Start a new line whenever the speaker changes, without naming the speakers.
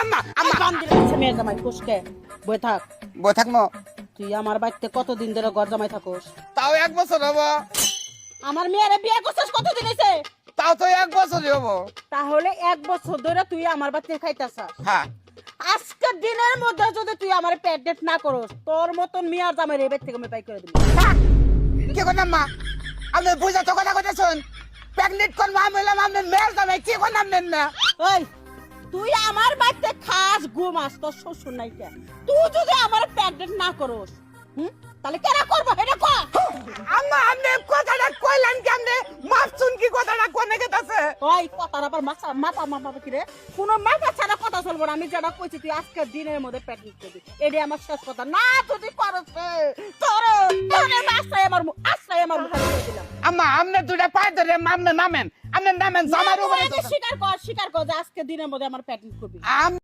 আম্মা আম্মা
কাম দিলে কাছে মেয়ের জামাই কোষকে বই থাক।
বই থাকমো
তুই আমার বাড়িতে কতদিন ধরে ঘর জামাই থাকোস?
তাও 1 বছর হবো।
আমার মেয়েরে বিয়ে করছিস কতদিন হয়েছে?
তাও তো 1 বছরই হবো।
তাহলে 1 বছর ধরে তুই আমার বাড়িতে খাইতাছাস।
হ্যাঁ
আজকের দিনের মধ্যে যদি তুই আমার পেট ডেট না করস, তোর মতন মেয়ের জামাই রে বের থেকে আমি বাই করে দিবি।
কি করলাম মা আপনি বুঝা তো কথা শুন প্রেগনেন্ট করবো আমি হলাম আপনার মেয়ের জামাই কি করলাম না
ওই তুই আমার বাড়িতে খাস ঘুমাস, তোর শ্বশুর নাই কে? তুই যদি আমার পেট ডেট না করস, তাহলে কেনা করবো এটা কর।
আম্মা আপনি কথাটা কইলেন কেমনে মাপছুন কি কথাটা কোনে গেতাছে
ওই কথার আবার মাথা মাপা কি রে? কোনো মাথা ছাড়া কথা চলবো না। আমি যেটা কইছি তুই আজকের দিনের মধ্যে পেট ডেট করবি, এটাই আমার শেষ কথা। না যদি করস তোর আশ্রয় আমার মুখে দিয়ে দিলাম।
আম্মা আপনি দুইটা পায়ে ধরে আপনি নামেন জামার উপরে
স্বীকার কর যে আজকের দিনের মধ্যে আমার পেট ডেট করবি।